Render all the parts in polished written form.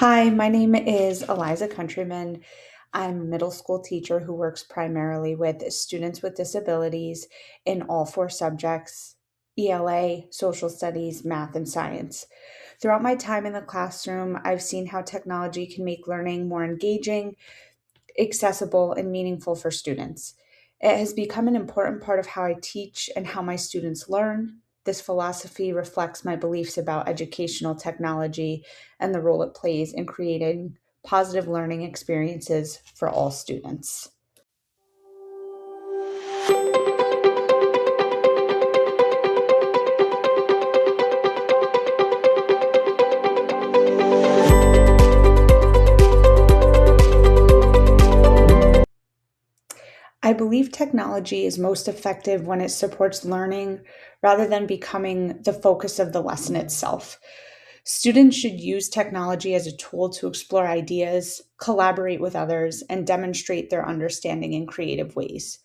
Hi, my name is Eliza Countryman. I'm a middle school teacher who works primarily with students with disabilities in all four subjects: ELA, social studies, math, and science. Throughout my time in the classroom, I've seen how technology can make learning more engaging, accessible, and meaningful for students. It has become an important part of how I teach and how my students learn. This philosophy reflects my beliefs about educational technology and the role it plays in creating positive learning experiences for all students. I believe technology is most effective when it supports learning rather than becoming the focus of the lesson itself. Students should use technology as a tool to explore ideas, collaborate with others, and demonstrate their understanding in creative ways.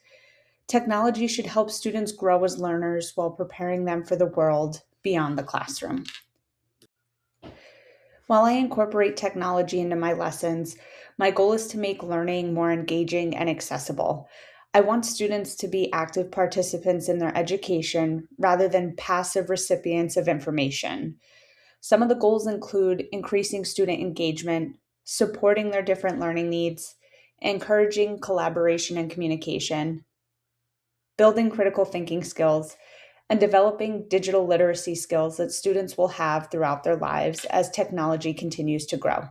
Technology should help students grow as learners while preparing them for the world beyond the classroom. While I incorporate technology into my lessons, my goal is to make learning more engaging and accessible. I want students to be active participants in their education rather than passive recipients of information. Some of the goals include increasing student engagement, supporting their different learning needs, encouraging collaboration and communication, building critical thinking skills, and developing digital literacy skills that students will have throughout their lives as technology continues to grow.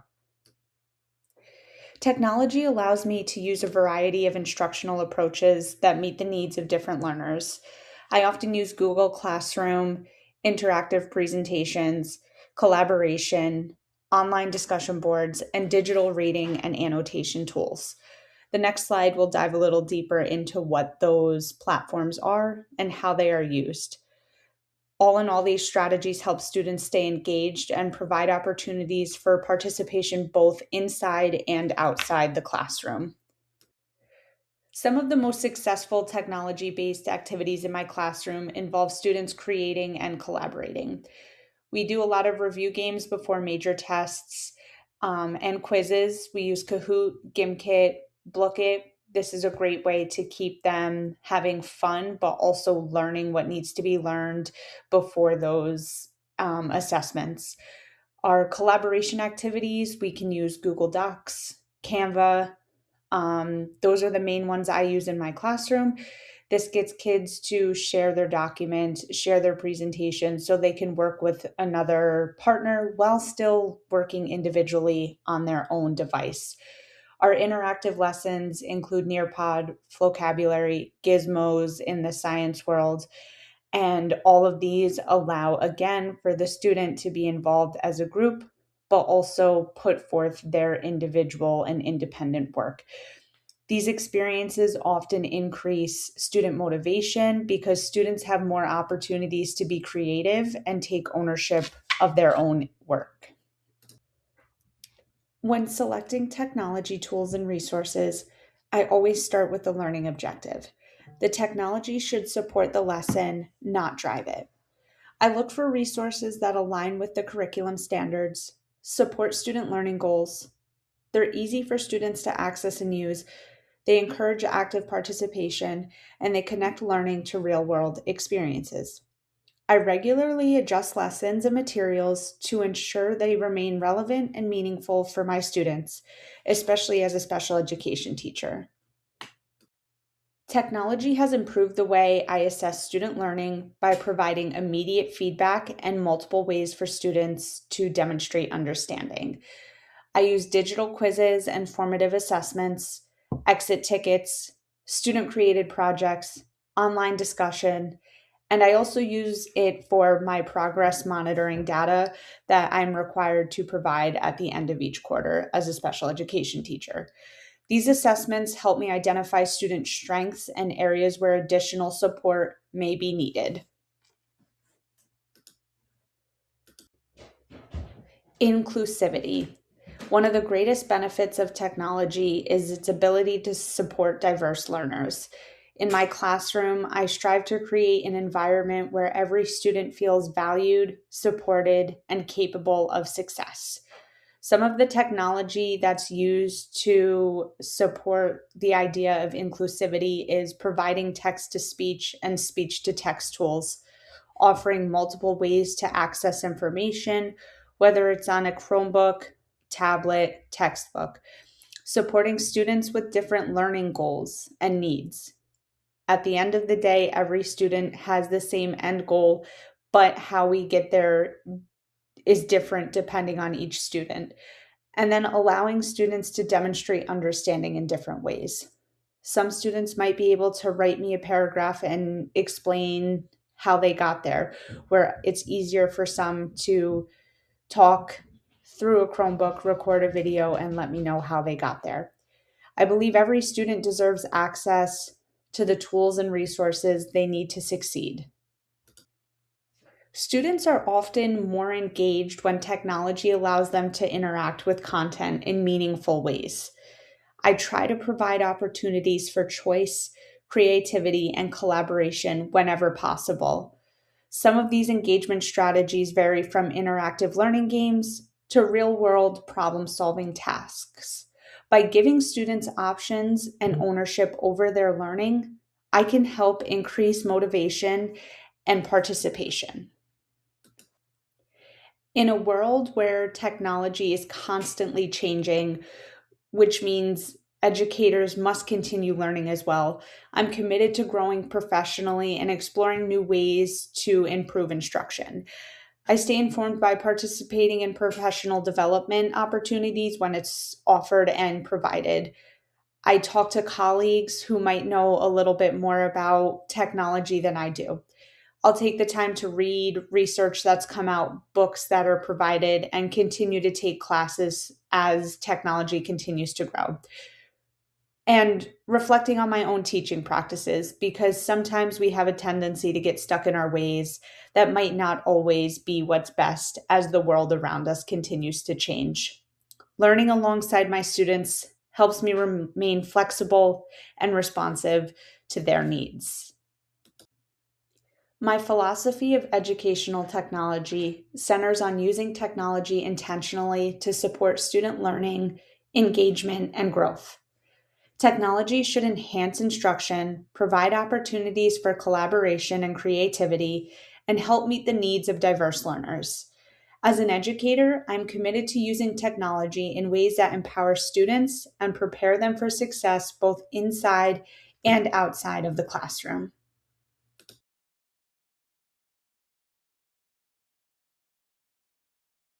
Technology allows me to use a variety of instructional approaches that meet the needs of different learners. I often use Google Classroom, interactive presentations, collaboration, online discussion boards, and digital reading and annotation tools. The next slide will dive a little deeper into what those platforms are and how they are used. All in all, these strategies help students stay engaged and provide opportunities for participation both inside and outside the classroom. Some of the most successful technology based activities in my classroom involve students creating and collaborating. We do a lot of review games before major tests and quizzes. We use Kahoot, Gimkit, Blookit. This is a great way to keep them having fun, but also learning what needs to be learned before those assessments. Our collaboration activities, we can use Google Docs, Canva. Those are the main ones I use in my classroom. This gets kids to share their document, share their presentation so they can work with another partner while still working individually on their own device. Our interactive lessons include Nearpod, vocabulary, gizmos in the science world, and all of these allow, again, for the student to be involved as a group, but also put forth their individual and independent work. These experiences often increase student motivation because students have more opportunities to be creative and take ownership of their own work. When selecting technology tools and resources, I always start with the learning objective. The technology should support the lesson, not drive it. I look for resources that align with the curriculum standards, support student learning goals. They're easy for students to access and use. They encourage active participation, and they connect learning to real world experiences. I regularly adjust lessons and materials to ensure they remain relevant and meaningful for my students, especially as a special education teacher. Technology has improved the way I assess student learning by providing immediate feedback and multiple ways for students to demonstrate understanding. I use digital quizzes and formative assessments, exit tickets, student created projects, online discussion, and I also use it for my progress monitoring data that I'm required to provide at the end of each quarter as a special education teacher. These assessments help me identify student strengths and areas where additional support may be needed. Inclusivity. One of the greatest benefits of technology is its ability to support diverse learners. In my classroom, I strive to create an environment where every student feels valued, supported, and capable of success. Some of the technology that's used to support the idea of inclusivity is providing text to speech and speech to text tools, offering multiple ways to access information, whether it's on a Chromebook, tablet, textbook, supporting students with different learning goals and needs. At the end of the day, every student has the same end goal, but how we get there is different depending on each student. And then allowing students to demonstrate understanding in different ways. Some students might be able to write me a paragraph and explain how they got there, where it's easier for some to talk through a Chromebook, record a video, and let me know how they got there. I believe every student deserves access to the tools and resources they need to succeed. Students are often more engaged when technology allows them to interact with content in meaningful ways. I try to provide opportunities for choice, creativity, and collaboration whenever possible. Some of these engagement strategies vary from interactive learning games to real world problem solving tasks. By giving students options and ownership over their learning, I can help increase motivation and participation. In a world where technology is constantly changing, which means educators must continue learning as well, I'm committed to growing professionally and exploring new ways to improve instruction. I stay informed by participating in professional development opportunities when it's offered and provided. I talk to colleagues who might know a little bit more about technology than I do. I'll take the time to read research that's come out, books that are provided, and continue to take classes as technology continues to grow. And reflecting on my own teaching practices, because sometimes we have a tendency to get stuck in our ways that might not always be what's best as the world around us continues to change. Learning alongside my students helps me remain flexible and responsive to their needs. My philosophy of educational technology centers on using technology intentionally to support student learning, engagement, and growth. Technology should enhance instruction, provide opportunities for collaboration and creativity, and help meet the needs of diverse learners. As an educator, I'm committed to using technology in ways that empower students and prepare them for success both inside and outside of the classroom.